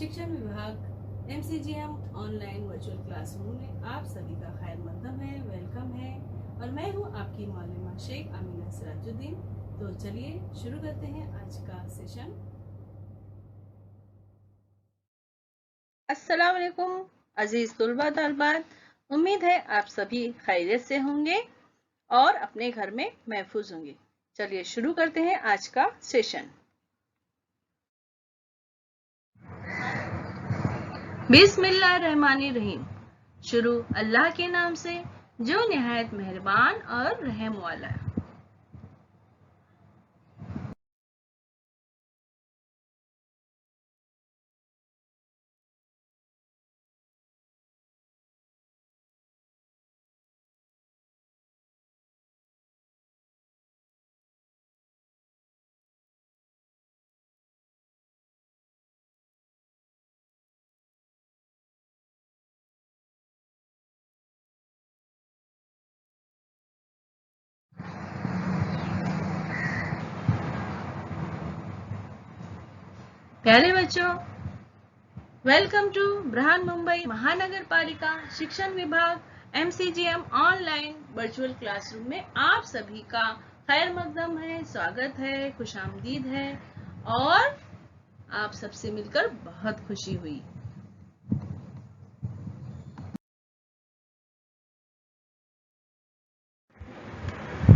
शिक्षण विभाग MCGM online virtual classroom में आप सभी का खैर मकदम है, वेलकम है। और मैं हूं आपकी मौलमा शेख आमीना सिराजुद्दीन। तो चलिए शुरू करते हैं आज का सेशन। अस्सलाम वालेकुम अजीज तुलबा तलबात, उम्मीद है आप सभी खैरियत से होंगे और अपने घर में महफूज होंगे। चलिए शुरू करते हैं आज का सेशन। बिस्मिल्लाहिर्रहमानिर्रहीम। शुरू अल्लाह के नाम से जो निहायत मेहरबान और रहम वाला है। प्यारे बच्चों, वेलकम टू ब्रहान मुंबई महानगर पालिका शिक्षण विभाग MCGM ऑनलाइन वर्चुअल क्लासरूम में आप सभी का खैर मकदम है, स्वागत है, खुशामदीद है और आप सबसे मिलकर बहुत खुशी हुई।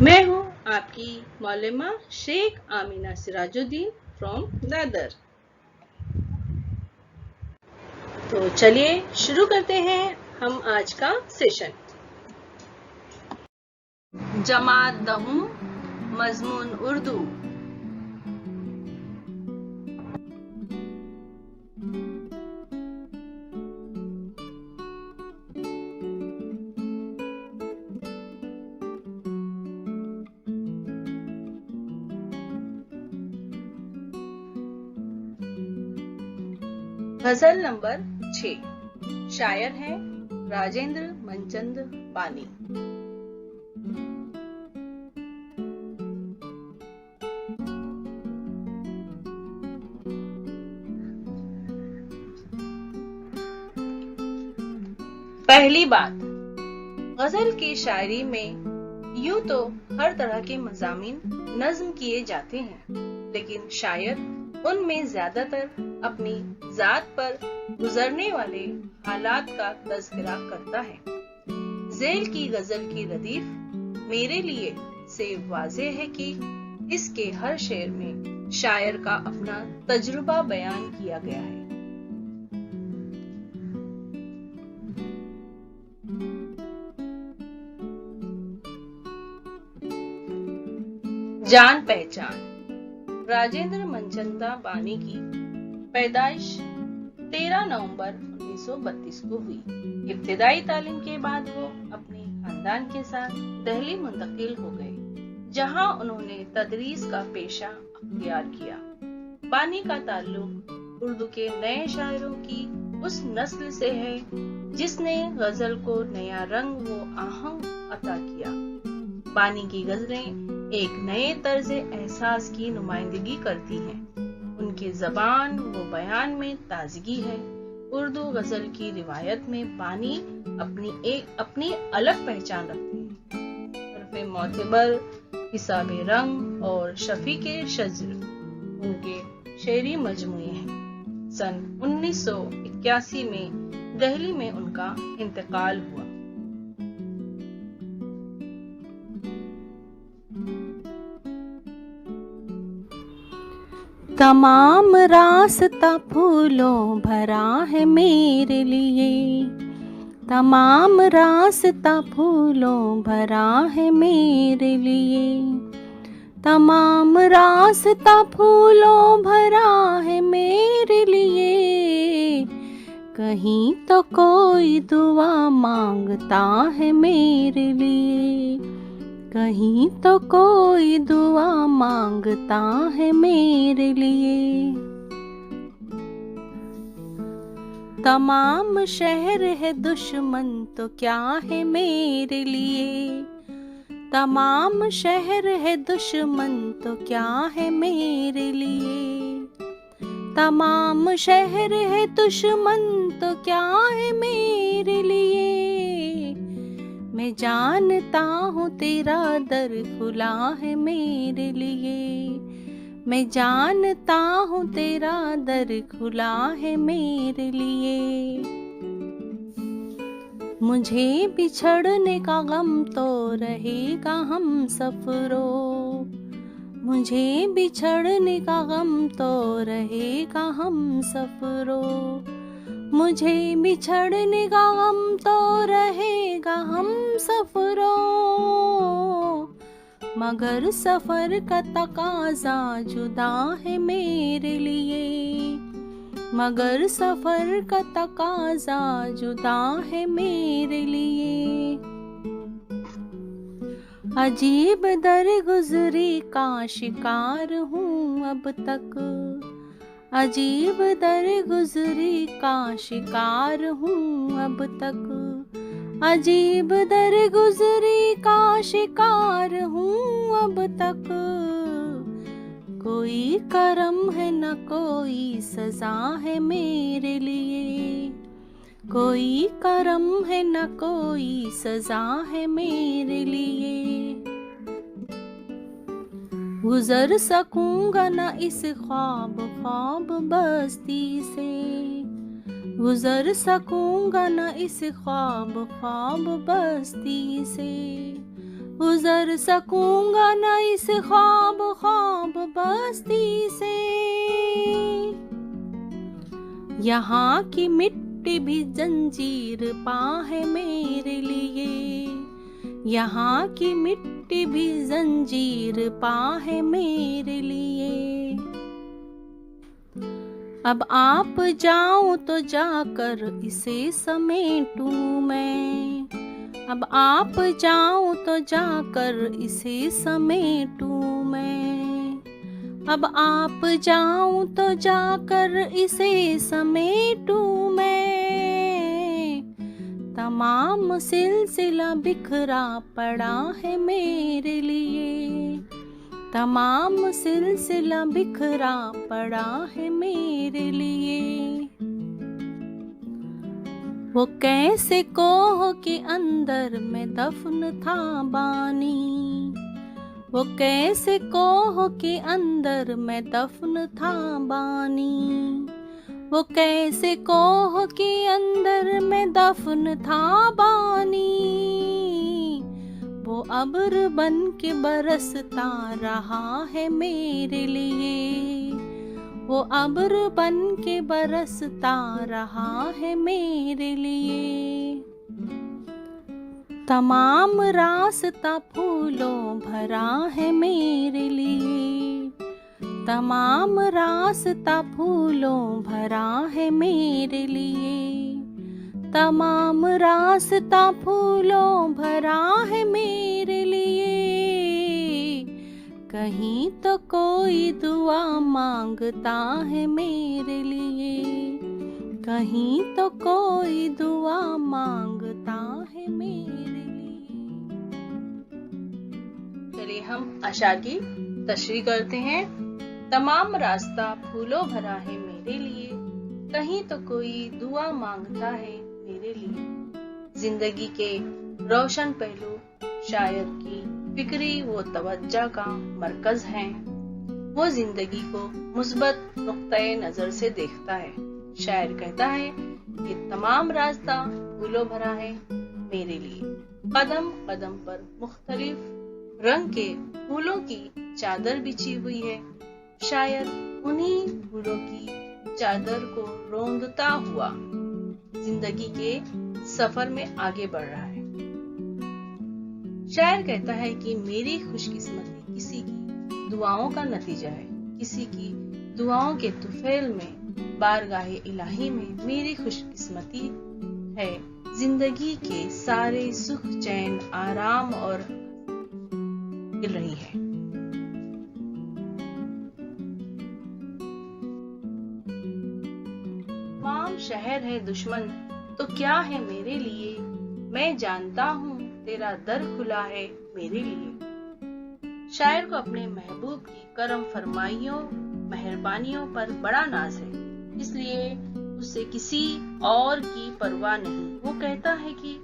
मैं हूँ आपकी मौलमा शेख आमीना सिराजुद्दीन फ्रॉम दादर। तो चलिए शुरू करते हैं हम आज का सेशन। जमात दहूं, मजमून उर्दू। गजल नंबर 6। शायर हैं राजेंद्र मनचंद बानी। पहली बात, गजल की शायरी में यूं तो हर तरह के मज़ामीन नज्म किए जाते हैं, लेकिन शायर उनमें ज्यादातर अपनी जात पर गुजरने वाले हालात का तज़किरा करता है। ज़ेल की गजल की रदीफ मेरे लिए से वाज़े है कि इसके हर शेर में शायर का अपना तजुर्बा बयान किया गया है। जान पहचान। राजेंद्र मनचंदा बानी की पैदाइश 13 नवंबर 1932 को हुई। इब्तिदाई तालीम के बाद वो अपने खानदान के साथ दिल्ली मुंतकिल हो गए, जहां उन्होंने तदरीस का पेशा अख्तियार किया। बानी का ताल्लुक उर्दू के नए शायरों की उस नस्ल से है जिसने गजल को नया रंग व आहंग अता किया। बानी की गजलें एक नए तर्ज एहसास की नुमाइंदगी करती हैं। उनके जबान व बयान में ताजगी है। उर्दू गजल की रिवायत में बानी अपनी अलग पहचान रखते हैं। हरफ़े मोतबर, हिसाबे रंग और शफीके शज्र उनके शेरी मजमूए हैं। सन 1981 में दिल्ली में उनका इंतकाल हुआ। तमाम रास्ता फूलों भरा है मेरे लिए, तमाम रास्ता फूलों भरा है मेरे लिए, तमाम रास्ता फूलों भरा है मेरे लिए। कहीं तो कोई दुआ मांगता है मेरे लिए, कहीं तो कोई दुआ मांगता है मेरे लिए। तमाम शहर है दुश्मन तो क्या है मेरे लिए, तमाम शहर है दुश्मन तो क्या है मेरे लिए। तमाम शहर है दुश्मन तो क्या है मेरे लिए। मैं जानता हूँ तेरा दर खुला है मेरे लिए। मैं जानता हूँ तेरा दर खुला है मेरे लिए। मुझे बिछड़ने का गम तो रहेगा हम सफरों। मुझे बिछड़ने का गम तो रहेगा हम सफरों। मुझे बिछड़ने का गम तो रहेगा हम सफरों। मगर सफर का तकाजा जुदा है मेरे लिए। मगर सफर का तकाजा जुदा है मेरे लिए। अजीब दर गुजरी का शिकार हूँ अब तक। अजीब दर गुजरी का शिकार हूँ अब तक। अजीब दर गुजरी का शिकार हूँ अब तक। कोई करम है न कोई सजा है मेरे लिए। कोई करम है न कोई सजा है मेरे लिए। गुजर सकूंगा न इस ख्वाब ख्वाब बस्ती से। गुजर सकूंगा न इस ख्वाब ख्वाब बस्ती से। गुजर सकूंगा न इस ख्वाब ख्वाब बस्ती से। यहाँ की मिट्टी भी जंजीर पा है मेरे लिए। यहाँ की मिट्टी भी जंजीर पा है मेरे लिए। अब आप जाऊं तो जाकर इसे समेटूं मैं। अब आप जाऊं तो जाकर इसे समेटूं मैं। अब आप जाऊं तो जाकर इसे समेटूं मैं। तमाम सिलसिला बिखरा पड़ा है मेरे लिए। तमाम सिलसिला बिखरा पड़ा है मेरे लिए। वो कैसे कोह के अंदर में दफन था बानी। वो कैसे कोह के अंदर में दफन था बानी। वो कैसे कोह के अंदर में दफन था बानी। वो अब्र बन के बरसता रहा है मेरे लिए। वो अब्र बन के बरसता रहा है मेरे लिए। तमाम रास्ता फूलों भरा है मेरे लिए। तमाम रास्ता फूलों भरा है मेरे लिए। तमाम रास्ता फूलों भरा है मेरे लिए। कहीं तो कोई दुआ मांगता है मेरे लिए। कहीं तो कोई दुआ मांगता है मेरे लिए। चलिए हम आशा की तशरीह करते हैं। तमाम रास्ता फूलों भरा है मेरे लिए। कहीं तो कोई दुआ मांगता है मेरे लिए। जिंदगी के रोशन पहलू शायर की फिक्री वो तवज्जो का मरकज हैं। वो जिंदगी को मुस्बत नुक्ते नजर से देखता है। शायर कहता है कि तमाम रास्ता फूलों भरा है मेरे लिए। कदम कदम पर मुख्तलिफ रंग के फूलों की चादर बिछी हुई है। शायर उन्हीं फूलों की चादर को रोंदता हुआ जिंदगी के सफर में आगे बढ़ रहा है। शायर कहता है कि मेरी खुशकिस्मती किसी की दुआओं का नतीजा है। किसी की दुआओं के तुफैल में बारगाहे इलाही में मेरी खुशकिस्मती है। जिंदगी के सारे सुख चैन आराम और मिल रही है। तमाम शहर है दुश्मन तो क्या है मेरे लिए। मैं जानता हूँ तेरा दर खुला है मेरे लिए। शायर को अपने महबूब की करम फरमाइयों मेहरबानियों पर बड़ा नाज है, इसलिए उसे किसी और की परवाह नहीं। वो कहता है कि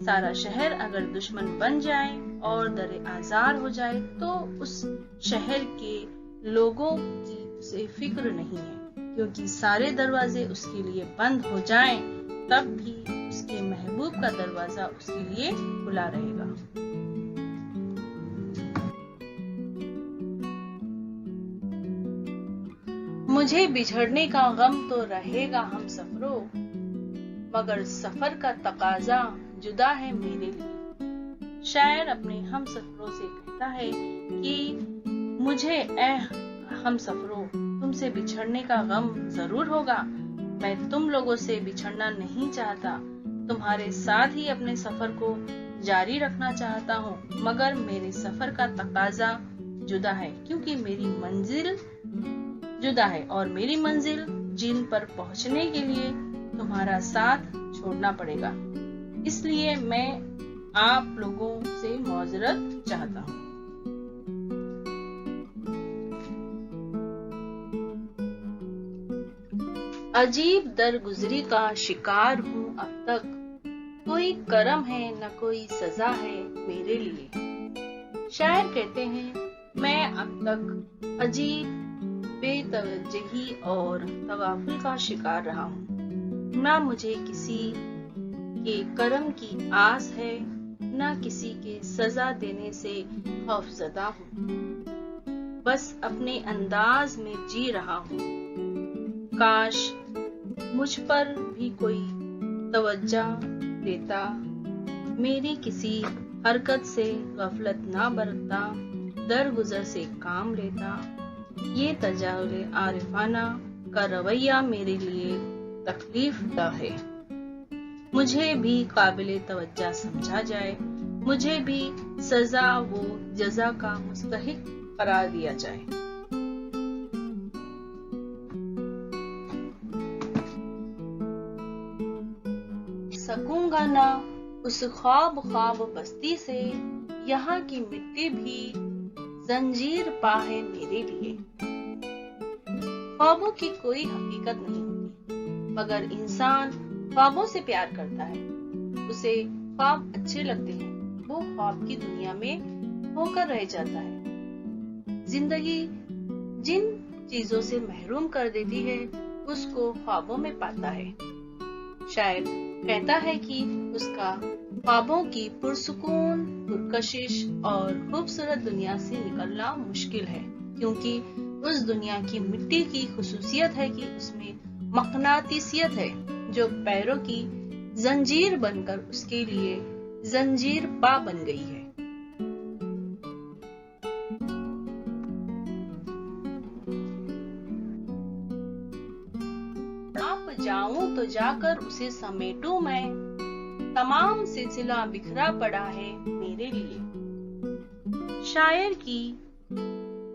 सारा शहर अगर दुश्मन बन जाए और दरे आजार हो जाए तो उस शहर के लोगों की उसे फिक्र नहीं है, क्योंकि सारे दरवाजे उसके लिए बंद हो जाएं, तब भी उसके महबूब का दरवाजा उसके लिए खुला रहेगा। मुझे बिछड़ने का गम तो रहेगा हम सफरों, मगर सफर का तकाजा जुदा है मेरे लिए। शायर अपने हम सफरों से कहता है कि मुझे ए हम सफरों, तुमसे बिछड़ने का गम जरूर होगा। मैं तुम लोगों से बिछड़ना नहीं चाहता, तुम्हारे साथ ही अपने सफर को जारी रखना चाहता हूँ, मगर मेरे सफर का तकाजा जुदा है, क्योंकि मेरी मंजिल जुदा है और मेरी मंजिल जिन पर पहुंचने के लिए तुम्हारा साथ छोड़ना पड़ेगा। इसलिए मैं आप लोगों से मौजरत चाहता हूँ। अजीब दरगुजरी का शिकार हूँ अब तक, कोई करम है न कोई सजा है मेरे लिए। शायर कहते हैं मैं अब तक अजीब बेतवज्जही और तगाफुल का शिकार रहा हूँ। ना मुझे किसी के करम की आस है, ना किसी के सजा देने से खौफजदा हूँ। बस अपने अंदाज में जी रहा हूँ। काश मुझ पर भी कोई तवज्जो देता, मेरी किसी हरकत से गफलत ना बरतता, दरगुजर से काम लेता। ये तजावुले आरिफाना का रवैया मेरे लिए तकलीफ दा है। मुझे भी काबिले तवज्जो समझा जाए, मुझे भी सजा वो जजा का मुस्तहिक करार दिया जाए। सकूंगा ना उस ख्वाब बस्ती से, यहाँ की मिट्टी भी जंजीर पा है मेरे लिए। ख्वाबों की कोई हकीकत नहीं होती, मगर इंसान ख्वाबों से प्यार करता है। उसे ख्वाब अच्छे लगते हैं, वो ख्वाब की दुनिया में होकर रह जाता है। जिंदगी जिन चीजों से महरूम कर देती है, उसको ख्वाबों में पाता है। शायर कहता है कि उसका ख्वाबों की पुरसुकून, पुरकशिश और खूबसूरत दुनिया से निकलना मुश्किल है, क्योंकि उस दुनिया की मिट्टी की खुसूसियत है कि उसमें मकनातीसियत है, जो पैरों की जंजीर बनकर उसके लिए जंजीर पा बन गई है। आप जाऊं तो जाकर उसे समेटूं मैं, तमाम सिलसिला बिखरा पड़ा है मेरे लिए।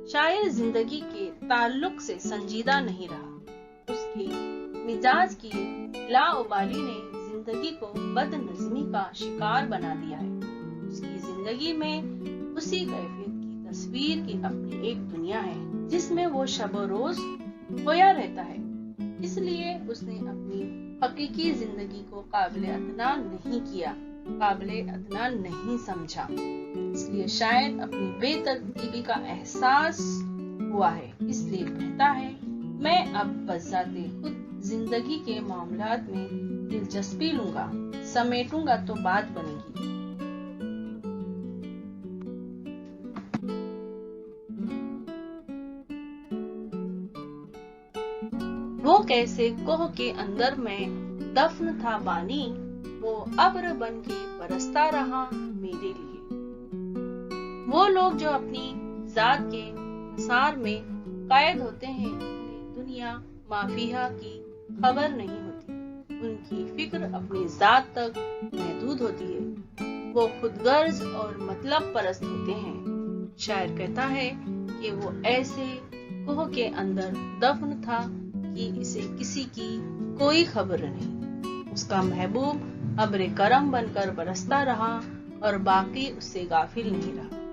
शायर जिंदगी के ताल्लुक से संजीदा नहीं रहा। उसके मिजाज की लाउबाली ने जिंदगी को बदनज़मी का शिकार बना दिया है। उसकी जिंदगी में उसी कैफियत की तस्वीर की अपनी एक दुनिया है, जिसमें वो शब रोज खोया रहता है। इसलिए उसने अपनी हकीकी जिंदगी को काबिले अदना नहीं किया, काबिले अदना नहीं समझा। इसलिए शायद अपनी बेतरतीबी का एहसास हुआ है। इसलिए कहता है मैं अब बज़ाते खुद जिंदगी के मामलात में दिलचस्पी लूंगा, समेटूंगा तो बात बनेगी। वो कैसे कोह के अंदर में दफन था बानी, वो अब्र बन के बरसता रहा मेरे लिए। वो लोग जो अपनी जात के हिसार में कैद होते हैं, उन्हें दुनिया माफिया की खबर नहीं होती। उनकी फिक्र अपनी जात तक महदूद होती है। वो खुदगर्ज और मतलब परस्त होते हैं। शायर कहता है कि वो ऐसे कोह के अंदर दफन था कि इसे किसी की कोई खबर नहीं। उसका महबूब अब्रे करम बनकर बरसता रहा और बाकी उससे गाफिल नहीं रहा।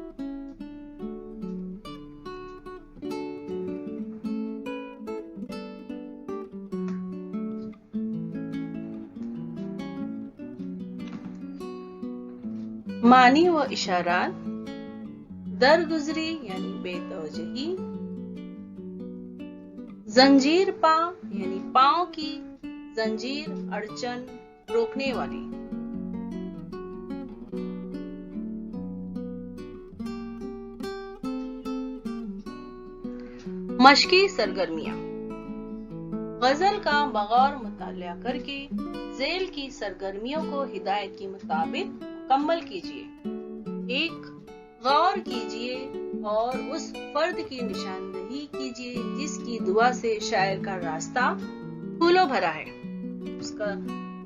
मानी वो इशारात, दर गुजरी यानी बेतवजही, जंजीर पा यानी पांव की जंजीर, अड़चन, रोकने वाली। मशकी सरगर्मियां। गजल का बगौर मुतालिया करके ज़ेल की सरगर्मियों को हिदायत के मुताबिक मुकम्मल कीजिए। एक, गौर कीजिए और उस फर्द की निशानदही कीजिए जिसकी दुआ से शायर का रास्ता फूलों भरा है। उसका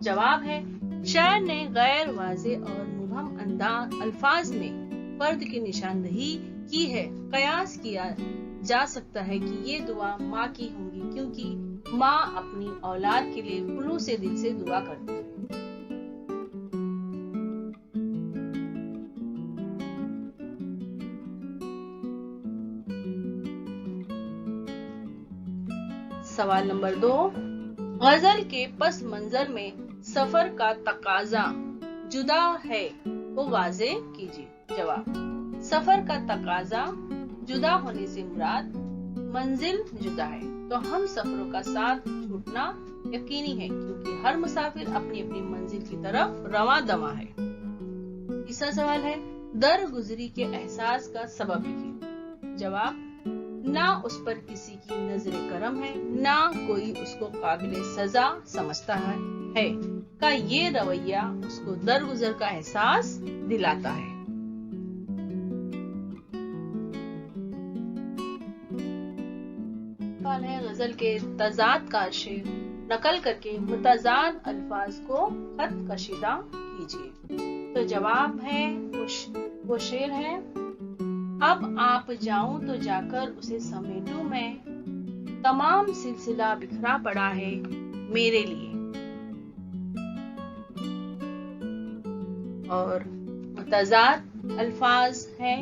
जवाब है, शायर ने गैर वाज़े और मुबहम अल्फाज में फर्द की निशानदही की है। कयास किया जा सकता है कि ये दुआ माँ की होंगी, क्योंकि माँ अपनी औलाद के लिए खुलूस दिल से दुआ करती है। सवाल नंबर 2, गजल के पस मंजर में सफर का तकाजा जुदा है को वाजे कीजिए। जवाब, सफर का तकाजा जुदा होने से मुराद मंजिल जुदा है, तो हम सफरों का साथ छूटना यकीनी है, क्योंकि हर मुसाफिर अपनी अपनी मंजिल की तरफ रवां दवा है। तीसरा सवाल है, दर गुजरी के एहसास का सबब लिखिए। जवाब, ना उस पर किसी की नजरे करम है, ना कोई उसको काबिले सजा समझता है का ये रवैया उसको दरगुजर का एहसास दिलाता है। सवाल है, गजल के तजाद का शेर नकल करके मुतजाद अल्फाज को खत कशीदा कीजिए। तो जवाब है, वो शेर है, अब आप जाऊं तो जाकर उसे समेटूं मैं, तमाम सिलसिला बिखरा पड़ा है मेरे लिए। और मुतजाद अल्फाज है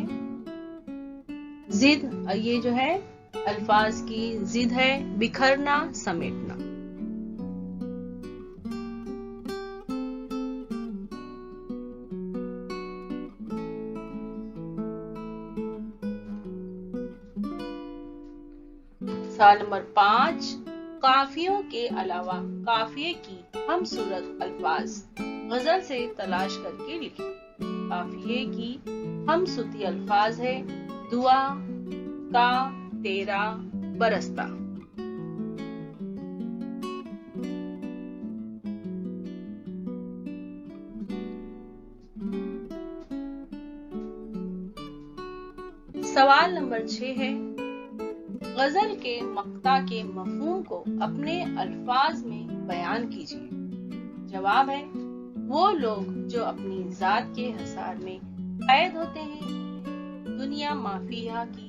जिद, ये जो है अल्फाज की जिद है, बिखरना, समेटना। सवाल नंबर 5, काफियों के अलावा काफिये की हम सूरत अल्फाज गजल से तलाश करके लिखिए। काफिये की हम सूती अल्फाज है, दुआ, का, तेरा, बरसता। सवाल नंबर 6 है, गजल के मक्ता के मफहूम को अपने अल्फाज में बयान कीजिए। जवाब है, वो लोग जो अपनी जात के हसार में कैद होते हैं, दुनिया माफिया की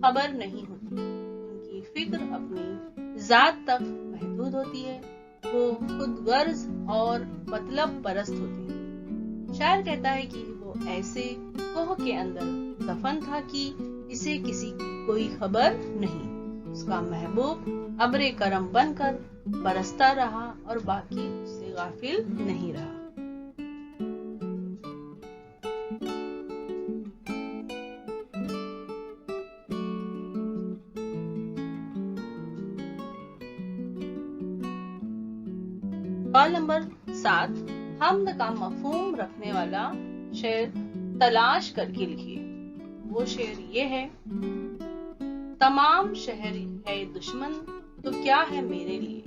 खबर नहीं होती, उनकी फिक्र अपनी जात तक महदूद होती है, वो खुद गर्ज और मतलब परस्त होते हैं। शायर कहता है कि वो ऐसे कोह के अंदर दफन था कि इसे किसी की कोई खबर नहीं। उसका महबूब अब्रे करम बनकर बरसता रहा और बाकी उससे गाफिल नहीं रहा। सवाल नंबर 7, हम्द का मफहूम रखने वाला शेर तलाश करके लिखिए। वो शेर ये है, तमाम शहर है दुश्मन तो क्या है मेरे लिए,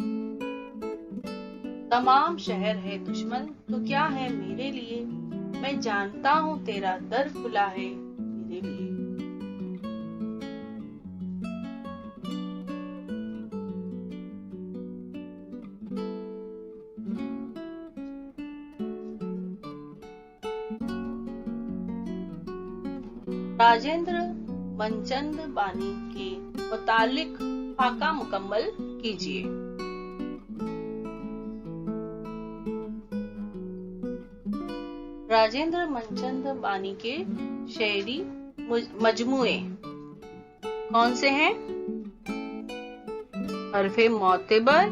तमाम शहर है दुश्मन तो क्या है मेरे लिए, मैं जानता हूँ तेरा दर खुला है मेरे लिए। राजेंद्र मनचंद बानी के मुतालिक फाका मुकम्मल कीजिए। राजेंद्र मनचंद बानी के शेरी मजमुए कौन से हैं? हरफे मोतेबर,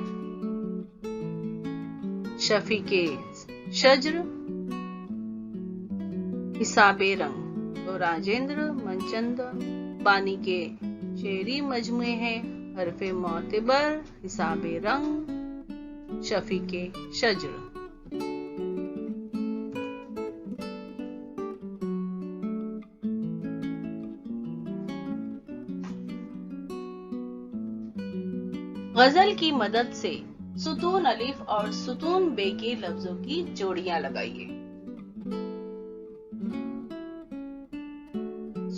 शफीके शज्र, हिसाबे रंग। तो राजेंद्र मनचंद बानी के शेरी मजमुए हैं हरफे मोतबर, हिसाबे रंग, शफीके शज्र। गजल की मदद से सुतून अलिफ और सुतून बे के लफ्जों की जोड़ियां लगाइए।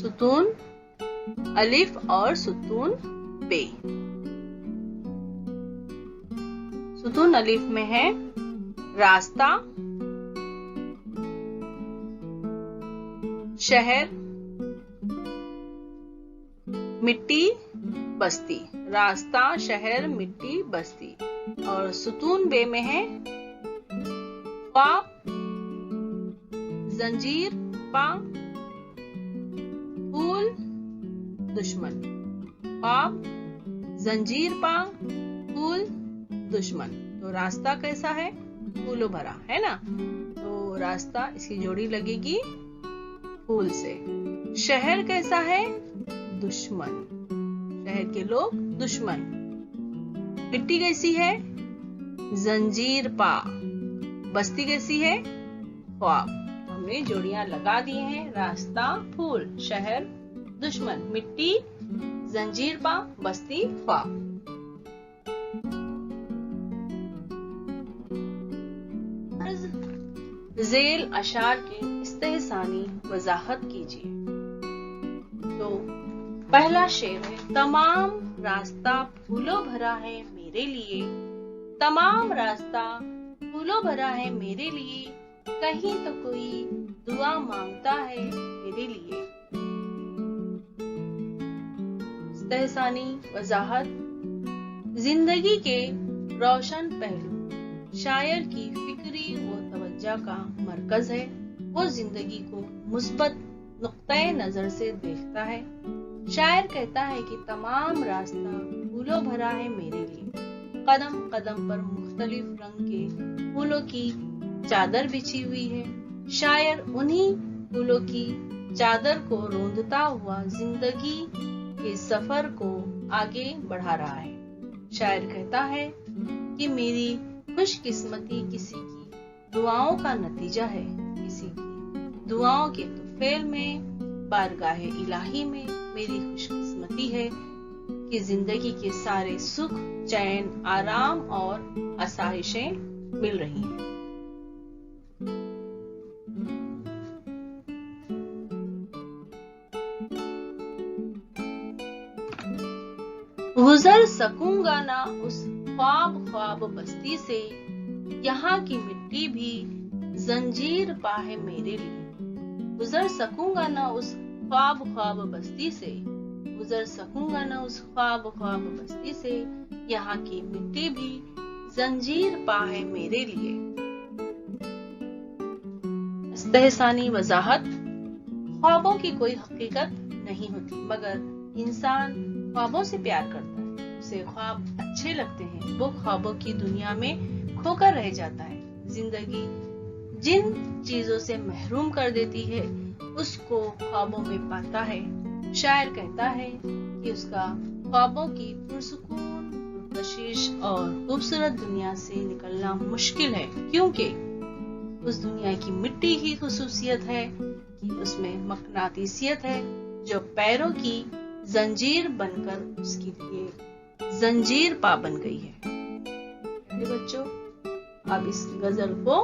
सुतून अलिफ और सुतून बे। सुतून अलिफ में है रास्ता, शहर, मिट्टी, बस्ती। रास्ता, शहर, मिट्टी, बस्ती। और सुतून बे में है ख्वाब, जंजीर, पा, फूल, दुश्मन। ख्वाब, जंजीर, पा, फूल, दुश्मन। तो रास्ता कैसा है? फूलों भरा है ना, तो रास्ता इसकी जोड़ी लगेगी फूल से। शहर कैसा है? दुश्मन, शहर के लोग दुश्मन। मिट्टी कैसी है? जंजीर पा। बस्ती कैसी है? ख्वाब। हमने जोड़ियां लगा दी हैं, रास्ता, फूल, शहर, दुश्मन, मिट्टी, जंजीर पा, बस्ती, ख्वाब। ज़ेल अशार की इस्तेहसानी वजाहत कीजिए। तो पहला शेर है, तमाम रास्ता फूलों भरा है मेरे लिए, तमाम रास्ता फूलों भरा है मेरे लिए, कहीं तो कोई दुआ मांगता है मेरे लिए। इस्तेहसानी वजाहत, जिंदगी के रोशन पहलू शायर की फिक्री व तवज्जो का मरकज है। वो जिंदगी को मुस्बत नुक्ते नजर से देखता है। शायर कहता है कि तमाम रास्ता फूलों भरा है मेरे लिए, कदम कदम पर मुख्तलिफ रंग के फूलों की चादर बिछी हुई है। शायर उन्हीं फूलों की चादर को रोंदता हुआ जिंदगी के सफर को आगे बढ़ा रहा है। शायर कहता है कि मेरी खुशकिस्मती किसी की दुआओं का नतीजा है, किसी की दुआओं के तुफैल में, बारगाहे इलाही में मेरी खुशकिस्मती है कि जिंदगी के सारे सुख, चैन, आराम और आसाइशें मिल रही हैं। गुजर सकूंगा ना उस ख्वाब ख्वाब बस्ती से, यहाँ की मिट्टी भी जंजीर पा है मेरे लिए। गुजर सकूंगा ना उस ख्वाब ख्वाब बस्ती से, गुजर सकूंगा ना उस ख्वाब ख्वाब बस्ती से, यहाँ की मिट्टी भी जंजीर पा है मेरे लिए। इस्तेहसानी वजाहत, ख्वाबों की कोई हकीकत नहीं होती, मगर इंसान ख्वाबों से प्यार करता है, उसे ख्वाब अच्छे लगते हैं, वो ख्वाबों की दुनिया में खोकर रह जाता है। जिंदगी जिन चीजों से महरूम कर देती है उसको ख्वाबों में पाता है। शायर कहता है कि उसका ख्वाबों की पुरसुकून, पुरकशिश और खूबसूरत दुनिया से निकलना मुश्किल है, क्योंकि उस दुनिया की मिट्टी की खुसूसियत है कि उसमें मकनातीसियत है जो पैरों की जंजीर बनकर उसके लिए जंजीर पा बन गई है। बच्चों, आप इस गजल को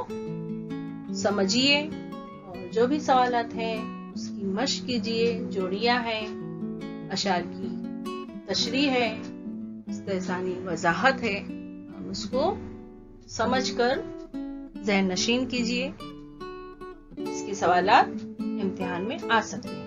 समझिए और जो भी सवालात हैं उसकी मश्क कीजिए। जोड़ियां हैं, अशार की तशरीह है, इस्तेहसानी वजाहत है, हम उसको समझकर ज़हन नशीन कीजिए। इसके सवालात इम्तिहान में आ सकते हैं।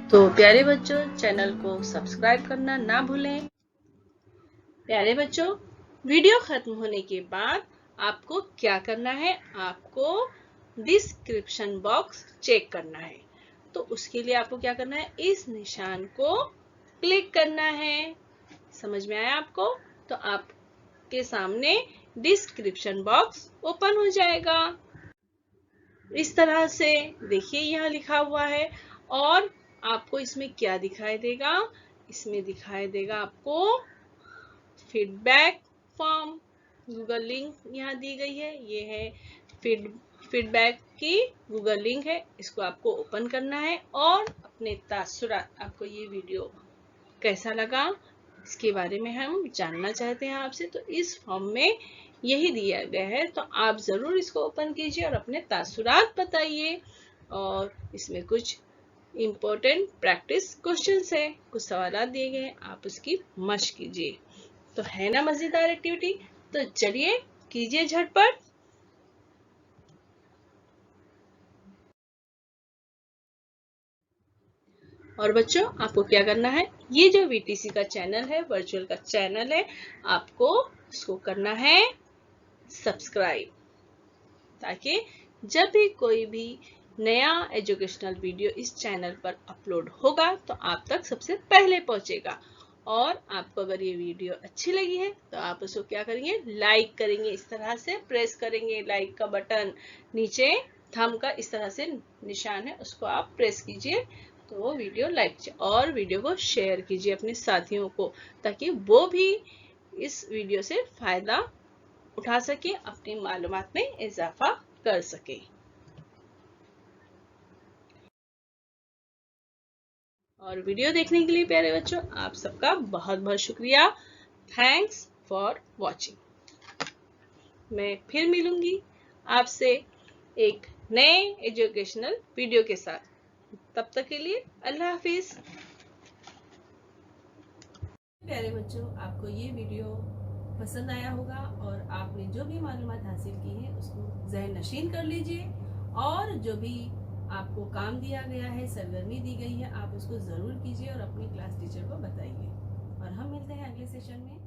तो प्यारे बच्चों, चैनल को सब्सक्राइब करना ना भूलें। प्यारे बच्चों, वीडियो खत्म होने के बाद आपको क्या करना है? आपको डिस्क्रिप्शन बॉक्स चेक करना है। तो उसके लिए आपको क्या करना है? इस निशान को क्लिक करना है समझ में आया आपको? तो आपके सामने डिस्क्रिप्शन बॉक्स ओपन हो जाएगा। इस तरह से देखिए यहाँ लिखा हुआ है और आपको इसमें क्या दिखाई देगा? इसमें दिखाई देगा आपको फीडबैक फॉर्म। गूगल लिंक यहाँ दी गई है, ये है फीडबैक की गूगल लिंक है। इसको आपको ओपन करना है और अपने तासुरात, आपको ये वीडियो कैसा लगा इसके बारे में हम जानना चाहते हैं आपसे। तो इस फॉर्म में यही दिया गया है, तो आप जरूर इसको ओपन कीजिए और अपने तासुरात बताइए। और इसमें कुछ इम्पोर्टेंट प्रैक्टिस क्वेश्चंस है, कुछ सवाल दिए गए हैं, आप उसकी मशक कीजिए। तो है ना मजेदार एक्टिविटी? तो चलिए कीजिए झटपट। और बच्चों, आपको क्या करना है, ये जो वीटीसी का चैनल है, वर्चुअल का चैनल है, आपको इसको करना है सब्सक्राइब, ताकि जब भी कोई भी नया एजुकेशनल वीडियो इस चैनल पर अपलोड होगा तो आप तक सबसे पहले पहुंचेगा। और आपको अगर ये वीडियो अच्छी लगी है तो आप उसको क्या करेंगे, लाइक करेंगे। इस तरह से प्रेस करेंगे लाइक का बटन, नीचे थंब का इस तरह से निशान है, उसको आप प्रेस कीजिए तो वो वीडियो लाइक कीजिए। और वीडियो को शेयर कीजिए अपने साथियों को, ताकि वो भी इस वीडियो से फायदा उठा सके, अपनी मालूमात में इजाफा कर सके। और वीडियो देखने के लिए प्यारे बच्चों, आप सबका बहुत बहुत शुक्रिया। Thanks for watching. मैं फिर मिलूंगी आपसे एक नए एजुकेशनल वीडियो के साथ। तब तक के लिए अल्लाह हाफिज। प्यारे बच्चों, आपको ये वीडियो पसंद आया होगा और आपने जो भी मालूमात हासिल की है उसको ज़हन नशीन कर लीजिए। और जो भी आपको काम दिया गया है, सरगर्मी दी गई है, आप उसको ज़रूर कीजिए और अपनी क्लास टीचर को बताइए। और हम मिलते हैं अगले सेशन में।